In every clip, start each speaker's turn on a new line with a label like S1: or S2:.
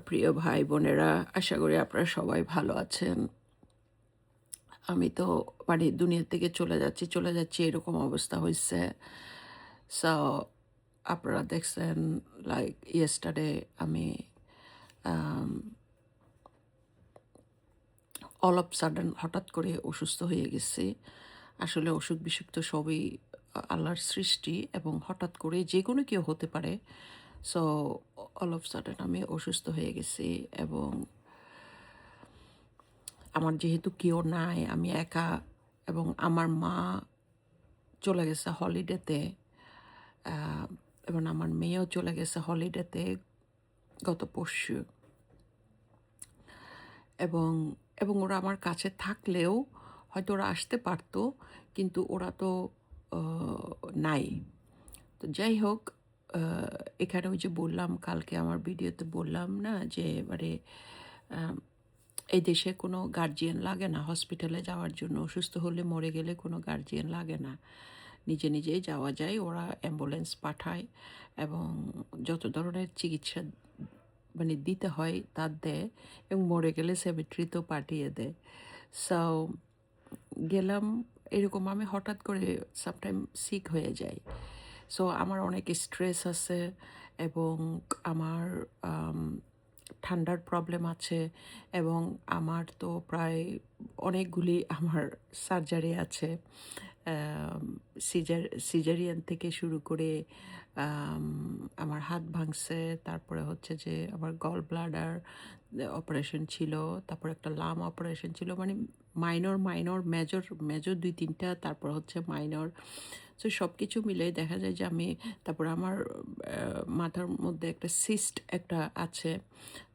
S1: প্রিয় ভাই বোনেরা, আশা করি আপনারা সবাই ভালো আছেন। আমি তো মানে দুনিয়া থেকে চলে যাচ্ছি এরকম অবস্থা হইছে। সো আপনারা দেখছেন লাইক ইয়েস্টারডে আমি আম অল অফ সাডেন হঠাৎ করে অসুস্থ হয়ে গেছি। আসলে অসুখ-বিসুখ তো সবই আল্লাহর সৃষ্টি এবং হঠাৎ করে যেকোনো কেউ হতে পারে। সো অল অফ সাডেন আমি অসুস্থ হয়ে গেছি এবং আমার যেহেতু কেউ নাই, আমি একা এবং আমার মা চলে গেছে হলিডেতে আ এবং আমার মেয়েও চলে গেছে হলিডেতে গত পরশু এবং ওরা আমার কাছে থাকলেও হয়তো ওরা আসতে পারত, কিন্তু ওরা তো আ নাই। তো যাই হোক, আ এখানে ওই যে বললাম কালকে আমার ভিডিওতে বললাম না যে এবারে আ এই দেশে কোনো গার্জিয়ান লাগে না হসপিটালে যাওয়ার জন্য। অসুস্থ হলে মরে গেলে কোনো গার্জিয়ান লাগে না। নিজে নিজেই যাওয়া যায়। ওরা অ্যাম্বুলেন্স পাঠায় এবং যত ধরনের চিকিৎসা মানে দিতে হয় তা দেয় এবং মরে গেলে সেমেট্রিতেও পাঠিয়ে দেয়। সো গেলাম, এরকম আমি হঠাৎ করে সামটাইম সিক হয়ে যাই। সো আমার অনেক স্ট্রেস আছে এবং আমার আম ঠান্ডার প্রবলেম আছে এবং আমার তো প্রায় অনেকগুলি আমার সার্জারি আছে। আম সিজারিয়ান থেকে শুরু করে আম আমার হাত ভাঙছে। তারপরে হচ্ছে যে আমার গল ব্লাডার অপারেশন ছিল। তারপরে একটা লাম অপারেশন ছিল। মানে মাইনর, মেজর ২-৩ টা, তারপর হচ্ছে মাইনর। সো সবকিছু মিলিয়ে দেখা যায় যে আমি, তারপরে আমার মাথার মধ্যে একটা সিস্ট একটা আছে।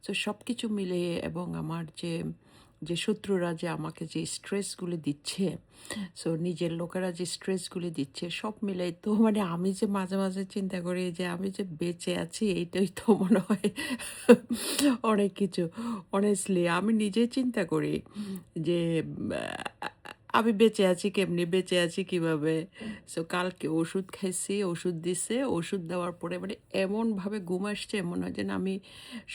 S1: সো সবকিছু মিলিয়ে এবং আমার যে শত্রুরা যে আমাকে যে স্ট্রেসগুলি দিচ্ছে, সো নিজের লোকেরা যে স্ট্রেসগুলি দিচ্ছে সব মিলাই তো মানে আমি যে মাঝে মাঝে চিন্তা করি যে আমি যে বেঁচে আছি এইটাই তো মনে হয় অনেক কিছু। অনেস্টলি আমি নিজে চিন্তা করি যে আ আমি বেঁচে আছি কেমনে? বেঁচে আছি কিভাবে? সো কালকে ওষুধ খাইছি, ওষুধ দিছে। ওষুধ দেওয়ার পরে মানে এমনভাবে ঘুম আসছে মনে হয় যেন আমি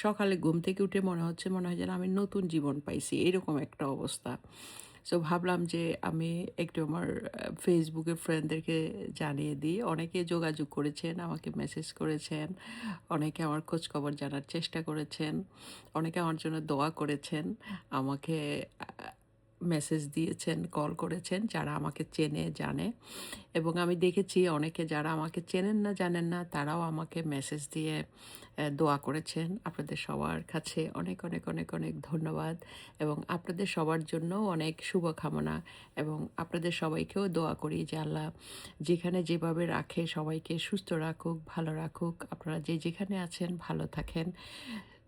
S1: সকালে ঘুম থেকে উঠে মনে হয় যেন আমি নতুন জীবন পাইছি। এরকম একটা অবস্থা। সো ভাবলাম যে আমি একটু আমার ফেসবুকের ফ্রেন্ডদেরকে জানিয়ে দিই। অনেকে যোগাযোগ করেছেন, আমাকে মেসেজ করেছেন, অনেকে আমার খোঁজখবর জানার চেষ্টা করেছেন, অনেকে আমার জন্য দোয়া করেছেন, আমাকে মেসেজ দিয়েছেন, কল করেছেন যারা আমাকে চেনে, জানে। এবং আমি দেখেছি অনেকে যারা আমাকে চেনেন না, জানেন না, তারাও আমাকে মেসেজ দিয়ে দোয়া করেছেন। আপনাদের সবার কাছে অনেক, অনেক, অনেক, অনেক ধন্যবাদ এবং আপনাদের সবার জন্যও অনেক শুভকামনা এবং আপনাদের সবাইকেও দোয়া করি যে আল্লাহ যেখানে যেভাবে রাখে সবাইকে সুস্থ রাখুক, ভালো রাখুক। আপনারা যে যেখানে আছেন ভালো থাকেন।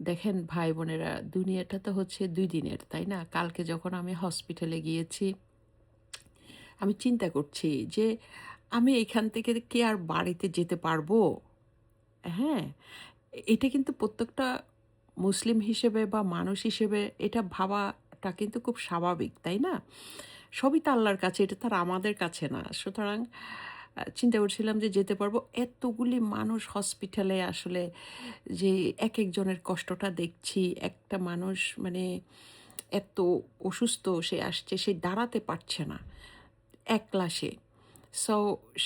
S1: দেখেন ভাই বোনেরা, দুনিয়াটা তো হচ্ছে ২ দিনের, তাই না? কালকে যখন আমি হসপিটালে গিয়েছি, আমি চিন্তা করছি যে আমি এখান থেকে কি আর বাড়িতে যেতে পারবো? হ্যাঁ? এটা কিন্তু প্রত্যেকটা মুসলিম হিসেবে বা মানুষ হিসেবে এটা ভাবাটা কিন্তু খুব স্বাভাবিক, তাই না? সবই তো আল্লাহর কাছে, এটা তো আর আমাদের কাছে না। সুতরাং চিন্তা করছিলাম যে যেতে পারবো। এতগুলি মানুষ হসপিটালে আসলে যে একেকজনের কষ্টটা দেখছি, একটা মানুষ মানে এত অসুস্থ, সে আসছে, সে দাঁড়াতে পারছে না। একলা সে। সো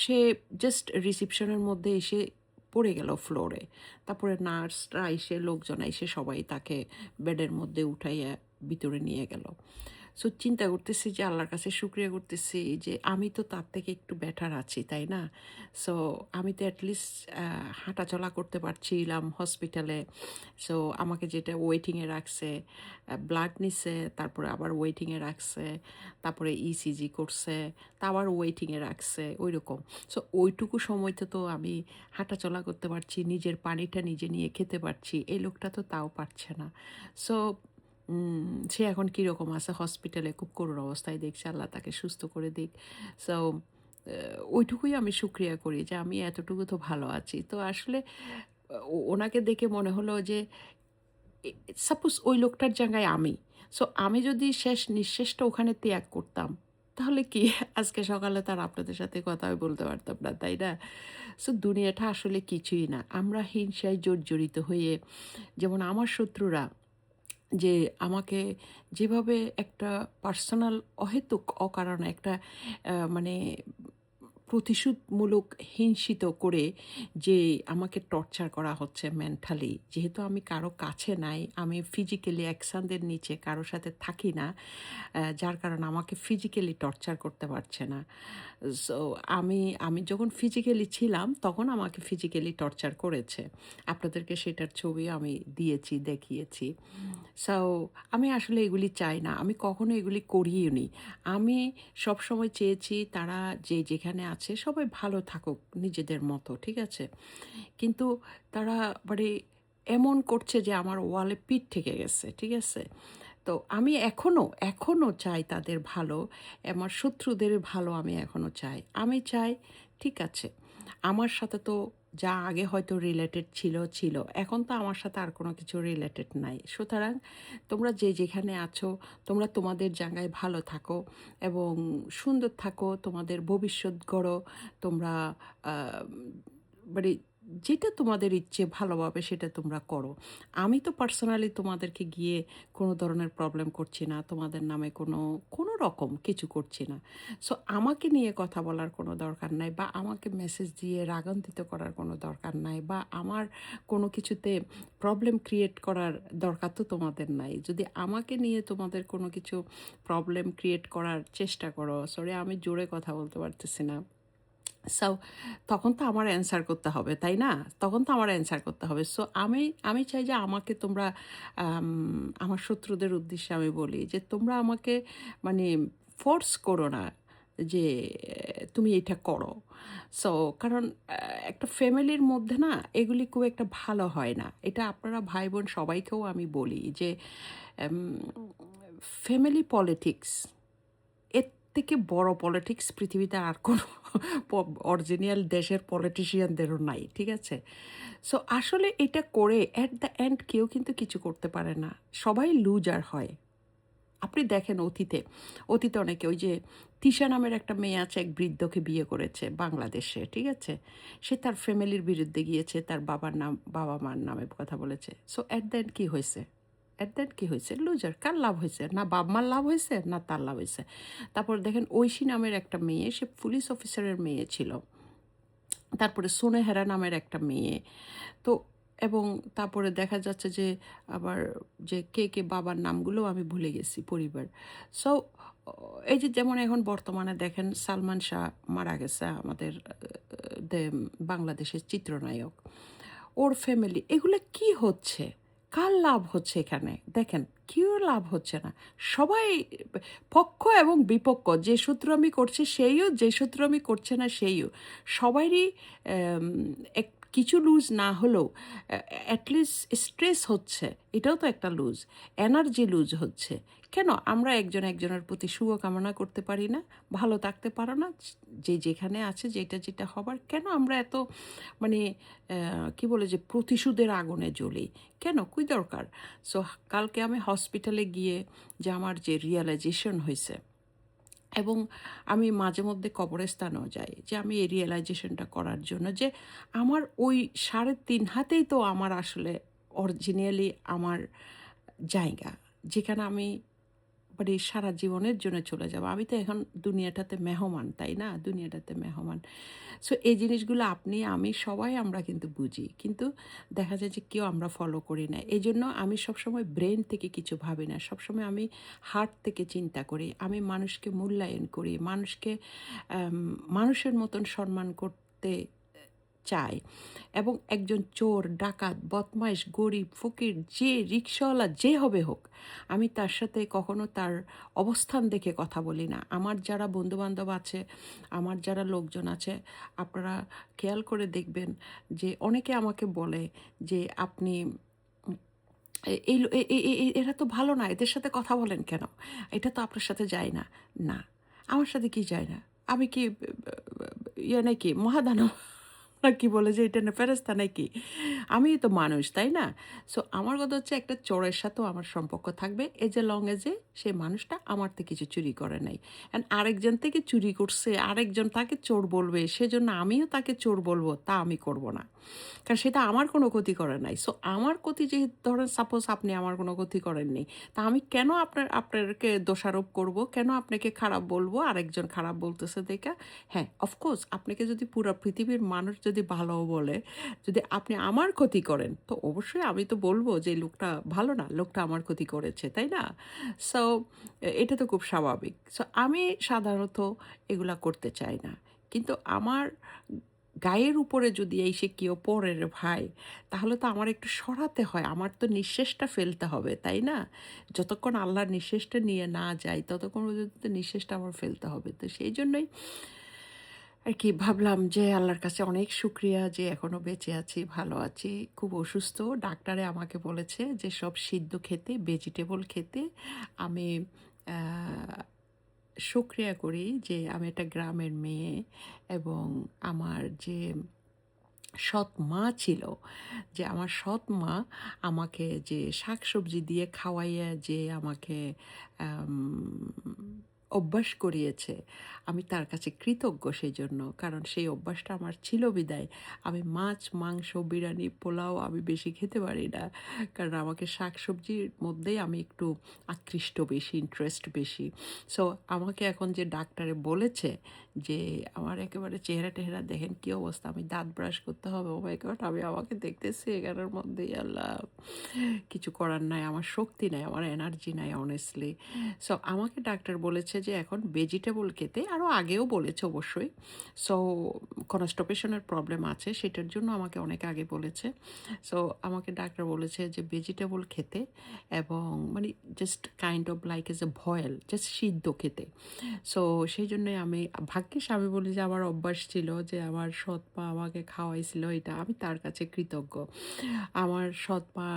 S1: সে জাস্ট রিসেপশনের মধ্যে এসে পড়ে গেল ফ্লোরে। তারপরে নার্সরা এসে, লোকজন এসে সবাই তাকে বেডের মধ্যে উঠাইয়া ভিতরে নিয়ে গেল। সো চিন্তা করতেছি যে আল্লাহর কাছে শুকরিয়া করতেছি যে আমি তো তার থেকে একটু বেটার আছি, তাই না? সো আমি তো এটলিস্ট হাঁটাচলা করতে পারছিলাম হসপিটালে। সো আমাকে যেটা ওয়েটিংয়ে রাখছে, ব্লাড নিছে, তারপরে আবার ওয়েটিংয়ে রাখছে, তারপরে ইসিজি করছে, তা আবার ওয়েটিংয়ে রাখছে, ঐরকম। সো ওইটুকু সময়তে তো আমি হাঁটাচলা করতে পারছি, নিজের পানিটা নিজে নিয়ে খেতে পারছি। এই লোকটা তো তাও পারছে না। সো সে এখন কীরকম আছে হসপিটালে, খুব করুণ অবস্থায়, দেখছি আল্লাহ তাকে সুস্থ করে দিক। সো ওইটুকুই আমি শুকরিয়া করি যে আমি এতটুকু তো ভালো আছি। তো আসলে ওনাকে দেখে মনে হলো যে সাপোজ ওই লোকটার জায়গায় আমি। সো আমি যদি শেষ নিঃশ্বাসটা ওখানে ত্যাগ করতাম, তাহলে কি আজকে সকালে তার আপনাদের সাথে কথাই বলতে পারতাম না, তাই না? সো দুনিয়াটা আসলে কিছুই না। আমরা হিংসায় জর্জরিত হয়ে, যেমন আমার শত্রুরা যে আমাকে যেভাবে একটা পার্সোনাল অহেতুক অকারণে একটা মানে প্রতিশোধমূলক হিংসিত করে যে আমাকে টর্চার করা হচ্ছে মেন্টালি, যেহেতু আমি কারো কাছে নাই, আমি ফিজিক্যালি একসাথের নিচে কারো সাথে থাকি না, যার কারণে আমাকে ফিজিক্যালি টর্চার করতে পারছে না। সো আমি আমি যখন ফিজিক্যালি ছিলাম তখন আমাকে ফিজিক্যালি টর্চার করেছে। আপনাদেরকে সেটার ছবি আমি দিয়েছি, দেখিয়েছি। সো আমি আসলে এগুলি চাই না। আমি কখনো এগুলি করিওনি। আমি সবসময় চেয়েছি তারা যে যেখানে আছে সবাই ভালো থাকুক নিজেদের মতো, ঠিক আছে? কিন্তু তারা মানে এমন করছে যে আমার ওয়ালে পিঠ ঠেকে গেছে, ঠিক আছে? তো আমি এখনো চাই তাদের ভালো, আমার শত্রুদের ভালো আমি এখনো চাই। আমি চাই, ঠিক আছে, আমার সাথে তো যা আগে হয়তো রিলেটেড ছিল। এখন তো আমার সাথে আর কোনো কিছু রিলেটেড নাই। সুতরাং তোমরা যে যেখানে আছো, তোমরা তোমাদের জায়গায় ভালো থাকো এবং সুন্দর থাকো, তোমাদের ভবিষ্যৎ গড়ো। তোমরা আ মানে যেটা তোমাদের ইচ্ছে ভালোভাবে সেটা তোমরা করো। আমি তো পার্সোনালি তোমাদেরকে গিয়ে কোনো ধরনের প্রবলেম করছি না। তোমাদের নামে কোনো রকম কিছু করছি না। সো আমাকে নিয়ে কথা বলার কোনো দরকার নাই, বা আমাকে মেসেজ দিয়ে রাগান্বিত করার কোনো দরকার নাই, বা আমার কোনো কিছুতে প্রবলেম ক্রিয়েট করার দরকার তো তোমাদের নাই। যদি আমাকে নিয়ে তোমাদের কোনো কিছু প্রবলেম ক্রিয়েট করার চেষ্টা করো, সরি আমি জোরে কথা বলতে পারতেছি না। সো তখন তো আমার অ্যান্সার করতে হবে, তাই না? তখন তো আমার অ্যান্সার করতে হবে। সো আমি চাই যে আমাকে তোমরা আমার শত্রুদের উদ্দেশ্যে আমি বলি যে তোমরা আমাকে মানে ফোর্স করো না যে তুমি এটা করো। সো কারণ একটা ফ্যামিলির মধ্যে না এগুলি খুব একটা ভালো হয় না। এটা আপনারা ভাই-বোন সবাইকেও আমি বলি যে এম ফ্যামিলি পলিটিক্স এর থেকে বড় পলিটিক্স পৃথিবীতে আর কোনো অরিজিনাল দেশের পলিটিশিয়ানদেরও নাই, ঠিক আছে? সো আসলে এটা করে অ্যাট দ্য এন্ড কেউ কিন্তু কিছু করতে পারে না, সবাই লুজার হয়। আপনি দেখেন অতীতে অনেকে, ওই যে তিশা নামের একটা মেয়ে আছে, এক বৃদ্ধকে বিয়ে করেছে বাংলাদেশে, ঠিক আছে? সে তার ফ্যামিলির বিরুদ্ধে গিয়েছে, তার বাবা মার নামে কথা বলেছে। সো অ্যাট দ্য এন্ড কী হয়েছে? অ্যাট দ্য এন্ড কী হয়েছে? লুজার। কার লাভ হয়েছে? না বাবা মার লাভ হয়েছে, না তার লাভ হয়েছে। তারপর দেখেন ঐশী নামের একটা মেয়ে, সে পুলিশ অফিসারের মেয়ে ছিল। তারপরে সোনেহেরা নামের একটা মেয়ে। তো এবং তারপরে দেখা যাচ্ছে যে আবার যে কে বাবার নামগুলোও আমি ভুলে গেছি পরিবার। সো এই যে যেমন এখন বর্তমানে দেখেন সালমান শাহ মারা গেছে, আমাদের বাংলাদেশের চিত্রনায়ক। ওর ফ্যামিলি, এগুলো কি হচ্ছে? কার লাভ হচ্ছে এখানে? দেখেন, কেউ লাভ হচ্ছে না। সবাই পক্ষ এবং বিপক্ষ, যে শত্রুতামি করছে সেইও, যে শত্রুতামি করছে না সেইও। সবারই এম এক কিছু লুজ না হলেও অ্যাটলিস্ট স্ট্রেস হচ্ছে। এটাও তো একটা লুজ। এনার্জি লুজ হচ্ছে। কেন আমরা একজন একজনের প্রতি শুভকামনা করতে পারি না? ভালো থাকতে পারো না? যে যেখানে আছে যেটা হবার, কেন আমরা এত মানে কি বলে যে প্রতিশোধের আগুনে জ্বলি? কেন? কি দরকার? সো কালকে আমি হসপিটালে গিয়ে যে আমার যে রিয়ালাইজেশন হইছে, এবং আমি মাঝে মধ্যে কবরস্থানেও যাই যে আমি এই রিয়েলাইজেশনটা করার জন্য যে আমার ওই ৩.৫ হাতেই তো আমার আসলে অরিজিনালি আমার জায়গা, যেখানে আমি মানে সারা জীবনের জন্য চলে যাব। আমি তো এখন দুনিয়াটাতে মেহমান, তাই না? দুনিয়াটাতে মেহমান। সো এই জিনিসগুলো আপনি, আমি, সবাই আমরা কিন্তু বুঝি। কিন্তু দেখা যায় যে কেউ আমরা ফলো করি না। এজন্য আমি সবসময় ব্রেন থেকে কিছু ভাবি না। সবসময় আমি হার্ট থেকে চিন্তা করি। আমি মানুষকে মূল্যায়ন করি। মানুষকে মানুষের মতন সম্মান করতে চাই। এবং একজন চোর, ডাকাত, বদমাইশ, গরিব, ফকির, যে রিক্সাওয়ালা যে হবে হোক, আমি তার সাথে কখনো তার অবস্থান দেখে কথা বলি না। আমার যারা বন্ধুবান্ধব আছে, আমার যারা লোকজন আছে, আপনারা খেয়াল করে দেখবেন যে অনেকে আমাকে বলে যে আপনি এই এরা তো ভালো না, এদের সাথে কথা বলেন কেন? এটা তো আপনার সাথে যায় না। না, আমার সাথে কি যায় না? আমি কি ইয়ে নাকি মহাদানব? কি বলে যে এটা না ফেরেশতা নাকি? আমিই তো মানুষ, তাই না? সো আমার কথা হচ্ছে একটা চোরের সাথেও আমার সম্পর্ক থাকবে as a long as a সেই মানুষটা আমার থেকে কিছু চুরি করে নাই। অ্যান্ড আরেকজন থেকে চুরি করছে, আরেকজন তাকে চোর বলবে, সেজন্য আমিও তাকে চোর বলব, তা আমি করব না। কারণ সেটা আমার কোনো ক্ষতি করে নাই। সো আমার ক্ষতি যে ধরেন সাপোজ আপনি আমার কোনো ক্ষতি করেননি। তা আমি কেন আপনাকে দোষারোপ করব? কেন আপনাকে খারাপ বলব আরেকজন খারাপ বলতেছে দেইখা? হ্যাঁ, অফকোর্স আপনাকে যদি পুরা পৃথিবীর মানুষ যদি ভালোও বলে, যদি আপনি আমার ক্ষতি করেন, তো অবশ্যই আমি তো বলব যে লোকটা ভালো না, লোকটা আমার ক্ষতি করেছে, তাই না? সো এটা তো খুব স্বাভাবিক। সো আমি সাধারণত এগুলা করতে চাই না। কিন্তু আমার গায়ের উপরে যদি এসে কেউ পড়ে রে ভাই, তাহলে তো আমার একটু সরাতে হয়। আমার তো নিঃশ্বাসটা ফেলতে হবে, তাই না? যতক্ষণ আল্লাহর নিঃশ্বাসটা নিয়ে না যাই, ততক্ষণ পর্যন্ত তো নিঃশ্বাসটা আমার ফেলতে হবে। তো সেই জন্যই আর কি ভাবলাম যে আল্লাহর কাছে অনেক শুকরিয়া যে এখনো বেঁচে আছি, ভালো আছি। খুব অসুস্থ। ডাক্তারে আমাকে বলেছে যে সব সিদ্ধ খেতে, ভেজিটেবল খেতে। আমি আ শুকরিয়া করি যে আমি একটা গ্রামের মেয়ে এবং আমার যে সৎ মা ছিল, যে আমার সৎ মা আমাকে যে শাকসবজি দিয়ে খাওয়াইয়া যে আমাকে আম অভ্যাস করিয়েছে, আমি তার কাছে কৃতজ্ঞ সেজন্য। কারণ সেই অভ্যাসটা আমার ছিল বিধায় আমি মাছ, মাংস, বিরিয়ানি, পোলাও আমি বেশি খেতে পারি না। কারণ আমাকে শাকসবজির মধ্যেই আমি একটু আকৃষ্ট বেশি, ইন্টারেস্ট বেশি। সো আমাকে এখন যে ডাক্তারে বলেছে যে আমার একেবারে চেহারা-টেহারা দেখেন কি অবস্থা। আমি দাঁত ব্রাশ করতে হবে। ওহ মাই গড! আমি আমাকে দেখতেছি এখানের মধ্যেই আল্লাহ! কিছু করার নাই। আমার শক্তি নাই, আমার এনার্জি নাই honestly। সো আমাকে ডাক্তার বলেছে যে এখন ভেজিটেবল খেতে, আরও আগেও বলেছে অবশ্যই। সো constipation এর প্রবলেম আছে সেটার জন্য আমাকে অনেক আগে বলেছে। সো আমাকে ডাক্তার বলেছে যে ভেজিটেবল খেতে এবং মানে just kind of like as a boil, just সিদ্ধ খেতে। সো সেইজন্যই আমি ভাগ্যিস আমি বলি যে আমার অভ্যাস ছিল যে আমার সৎ মা আমাকে খাওয়াইছিল এটা। আমি তার কাছে কৃতজ্ঞ। আমার সৎ মা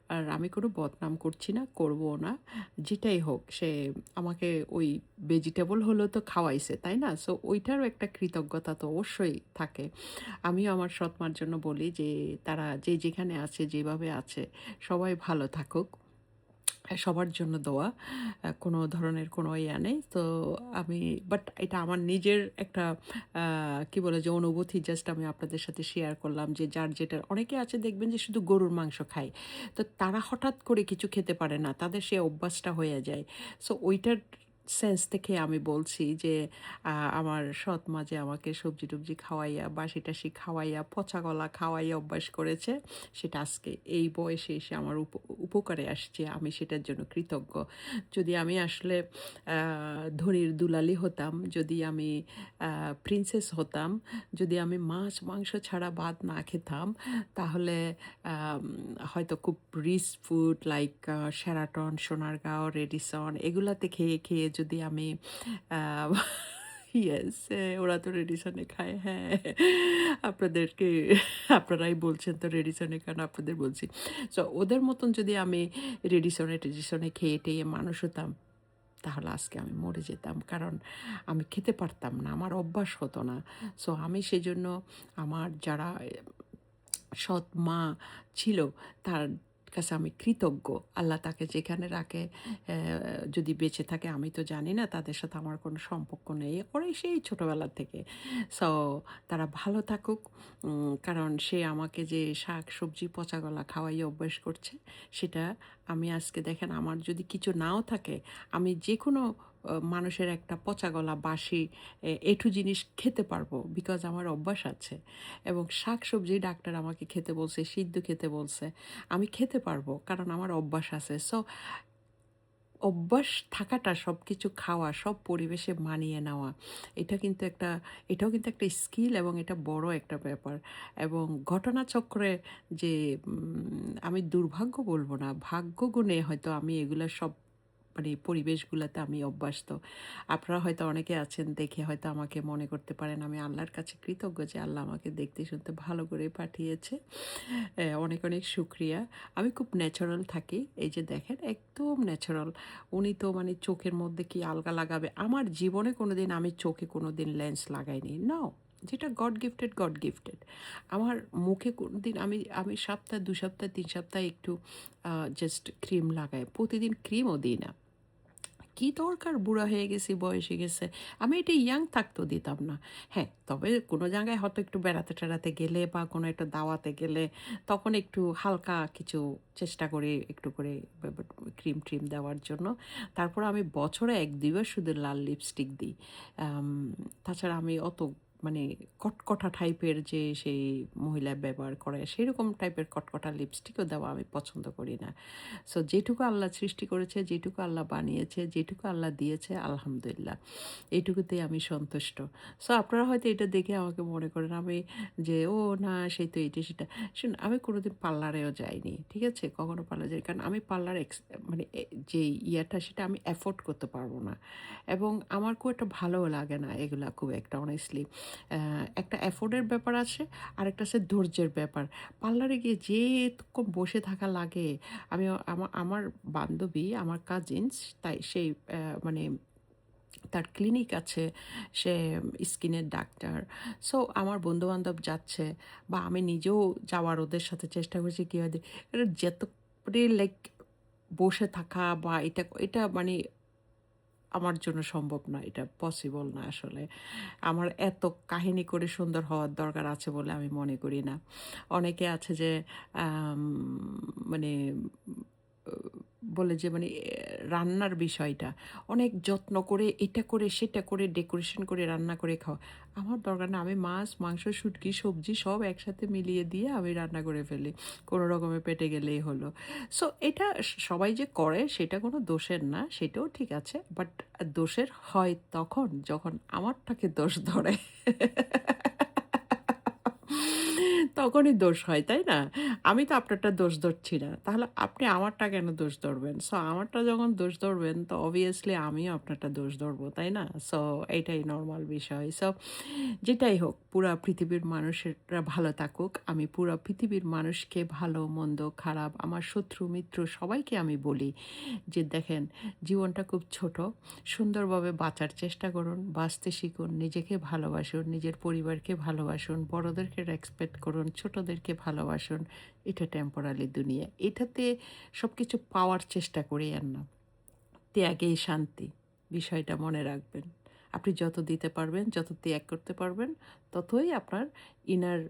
S1: আর আমি কোনো বদনাম করছি না, করবও না। যেটাই হোক সে আমাকে ওই ভেজিটেবল হলেও তো খাওয়াইছে, তাই না? সো ওইটারও একটা কৃতজ্ঞতা তো অবশ্যই থাকে। আমিও আমার সৎ মার জন্য বলি যে তারা যে যেখানে আছে, যেভাবে আছে সবাই ভালো থাকুক। সবার জন্য দোয়া। কোনো ধরনের কোনো ইয়া নেই। তো আমি বাট এটা আমার নিজের একটা আ কি বলে যে অনুভূতি জাস্ট আমি আপনাদের সাথে শেয়ার করলাম যে যার যেটার অনেকে আছে দেখবেন যে শুধু গরুর মাংস খায়। তো তারা হঠাৎ করে কিছু খেতে পারে না। তাদের সেই অভ্যাসটা হয়ে যায়। সো ওইটার সেন্স থেকে আমি বলছি যে আমার সৎ মা যে আমাকে সবজি-টবজি খাওয়াইয়া, বাসি-টাসি খাওয়াইয়া, পচা কলা খাওয়াইয়া অভ্যাস করেছে, সেটা আজকে এই বয়সে এসে আমার উপকারে আসছে। আমি সেটার জন্য কৃতজ্ঞ। যদি আমি আসলে আ ধনীর দুলালি হতাম, যদি আমি আ প্রিন্সেস হতাম, যদি আমি মাছ, মাংস ছাড়া ভাত না খেতাম, তাহলে আম হয়তো খুব rich food like Sheraton, Sonargaon, Radisson এগুলাতে খেয়ে, খেয়ে যদি আমি আ ইয়েস ওরা তো রেডিসনে খায়। হ্যাঁ, আপনাদেরকে আপনারাই বলছেন তো রেডিসনে খান, আপনাদের বলছি। সো ওদের মতন যদি আমি রেডিসনে খেয়ে-টেয়ে মানুষ হতাম, তাহলে আজকে আমি মরে যেতাম। কারণ আমি খেতে পারতাম না। আমার অভ্যাস হতো না। সো আমি সেজন্য আমার যারা সৎ মা ছিল তার কাছে আমি কৃতজ্ঞ। আল্লাহ তাকে যেখানে রাখে যদি বেঁচে থাকে আমি তো জানি না, তাদের সাথে আমার কোনো সম্পর্ক নেই। ওরাই সেই ছোটবেলা থেকে। সো তারা ভালো থাকুক। কারণ সে আমাকে যে শাক-সবজি পচাগলা খাওয়াইয়ে অভ্যাস করছে, সেটা আমি আজকে দেখেন আমার যদি কিছু নাও থাকে, আমি যেকোনো মানুষের একটা পচাগলা, বাসি এঁঠু জিনিস খেতে পারবো। বিকজ আমার অভ্যাস আছে। এবং শাকসবজি ডাক্তার আমাকে খেতে বলছে, সিদ্ধ খেতে বলছে। আমি খেতে পারবো কারণ আমার অভ্যাস আছে। সো অভ্যাস থাকাটা সবকিছু খাওয়া, সব পরিবেশে মানিয়ে নেওয়া, এটা কিন্তু একটা এটাও কিন্তু একটা স্কিল এবং এটা বড় একটা ব্যাপার। এবং ঘটনাচক্রে যে আমি দুর্ভাগ্য বলব না, ভাগ্যগুণে হয়তো আমি এগুলা সব মানে পরিবেশগুলাতে আমি অভ্যস্ত। আপনারা হয়তো অনেকে আছেন দেখে হয়তো আমাকে মনে করতে পারেন আমি আল্লাহর কাছে কৃতজ্ঞ যে আল্লাহ আমাকে দেখতে শুনতে ভালো করে পাঠিয়েছে। অনেক, অনেক শুকরিয়া। আমি খুব ন্যাচারাল থাকি। এই যে দেখেন একদম ন্যাচারাল। উনি তো মানে চোখের মধ্যে কি আলগা লাগাবে। আমার জীবনে কোনোদিন আমি চোখে কোনোদিন লেন্স লাগাইনি। নো, যেটা গড গিফটেড। আমার মুখে কোনোদিন আমি আমি সপ্তাহে ২ সপ্তাহ ৩ সপ্তাহে একটু জাস্ট ক্রিম লাগাই। প্রতিদিন ক্রিমও দিই না। কি দরকার, বুড়া হয়ে গেছি, বয়স হয়ে গেছে। আমি এটা ইয়াং থাকতেও দিতাম না। হ্যাঁ, তবে কোনো জায়গায় হয়তো একটু বেড়াতে-টেড়াতে গেলে বা কোনো একটা দাওয়াতে গেলে তখন একটু হালকা কিছু চেষ্টা করি একটু করে ক্রিম-ট্রিম দেওয়ার জন্য। তারপর আমি বছরে ১-২ বার শুধু লাল লিপস্টিক দিই। আম তাছাড়া আমি অত মানে কটকটা টাইপের যে সেই মহিলা ব্যবহার করে সেরকম টাইপের কটকটা লিপস্টিকও দেওয়া আমি পছন্দ করি না। সো যেটুকু আল্লাহ সৃষ্টি করেছে, যেটুকু আল্লাহ বানিয়েছে, যেটুকু আল্লাহ দিয়েছে আলহামদুলিল্লাহ। এইটুকুতেই আমি সন্তুষ্ট। সো আপনারা হয়তো এটা দেখে আমাকে মনে করেন আমি যে, "ও না সে তো এইটা সেটা।" শুনুন, আমি কোনোদিন পার্লারেও যাইনি। ঠিক আছে? কখনো পার্লারে যাই কারণ আমি পার্লার মানে যে ইয়াটা সেটা আমি এফোর্ড করতে পারবো না। এবং আমার খুব একটা ভালোও লাগে না এগুলা খুব একটা অনেস্টলি। একটা এফোর্টের ব্যাপার আছে, আরেকটা আছে ধৈর্যের ব্যাপার। পার্লারে গিয়ে যেতক্ষণ বসে থাকা লাগে, আমি আমার বান্ধবী, আমার কাজিনস তাই সেই মানে তার ক্লিনিক আছে, সে স্কিনের ডাক্তার। সো আমার বন্ধু-বান্ধব যাচ্ছে বা আমি নিজেও যাওয়ার ওদের সাথে চেষ্টা করছি কীভাবে এটা যেত মানে লাইক বসে থাকা বা এটা এটা মানে আমার জন্য সম্ভব না। এটা পসিবল না আসলে। আমার এত কাহিনী করে সুন্দর হওয়ার দরকার আছে বলে আমি মনে করি না। অনেকে আছে যে আম মানে ও বলে যে মানে রান্নার বিষয়টা অনেক যত্ন করে এটা করে সেটা করে ডেকোরেশন করে রান্না করে খাওয়া। আমার দরকার না। আমি মাছ, মাংস, শুটকি, সবজি সব একসাথে মিলিয়ে দিয়ে আমি রান্না করে ফেলি। কোনো রকমে পেটে গেলেই হলো। সো এটা সবাই যে করে সেটা কোনো দোষের না, সেটাও ঠিক আছে। বাট দোষের হয় তখন যখন আমারটাকে দোষ ধরে। তখনই দোষ হয়, তাই না? আমি তো আপনারটা দোষ ধরছি না। তাহলে আপনি আমারটা কেন দোষ ধরবেন? সো আমারটা যখন দোষ ধরবেন তো অবভিয়াসলি আমিও আপনারটা দোষ ধরবো, তাই না? সো এইটাই নরমাল বিষয়। সো যেটাই হোক, পুরা পৃথিবীর মানুষেরা ভালো থাকুক। আমি পুরা পৃথিবীর মানুষকে ভালো, মন্দ, খারাপ, আমার শত্রু, মিত্র সবাইকে আমি বলি যে, দেখেন জীবনটা খুব ছোট। সুন্দরভাবে বাঁচার চেষ্টা করুন, বাঁচতে শিখুন, নিজেকে ভালোবাসুন, নিজের পরিবারকে ভালোবাসুন, বড়দেরকে রেসপেক্ট করুন, ছোটদেরকে ভালোবাসুন। এটা টেম্পোরারি দুনিয়া। এটাতে সবকিছু পাওয়ার চেষ্টা করিয়েন না। ত্যাগেই শান্তি। বিষয়টা মনে রাখবেন। আপনি যত দিতে পারবেন, যত ত্যাগ করতে পারবেন, ততই আপনার ইনার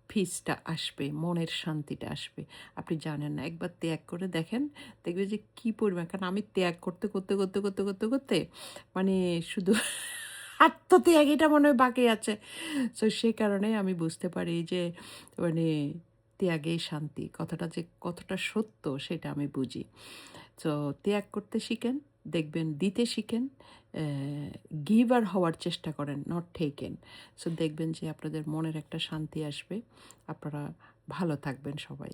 S1: পিসটা আসবে, মনের শান্তিটা আসবে। আপনি জানেন না, একবার ত্যাগ করে দেখেন, দেখবেন যে কী পরিমাণ, কারণ আমি ত্যাগ করতে মানে শুধু আত্মত্যাগ এটা মনে হয় বাকি আছে। সো সে কারণে আমি বুঝতে পারি যে মানে ত্যাগেই শান্তি কথাটা যে কতটা সত্য সেটা আমি বুঝি। সো ত্যাগ করতে শিখেন, দেখবেন দিতে শিখেন, গিভার হওয়ার চেষ্টা করেন, নট টেকেন। সো দেখবেন যে আপনাদের মনের একটা শান্তি আসবে। আপনারা ভালো থাকবেন সবাই।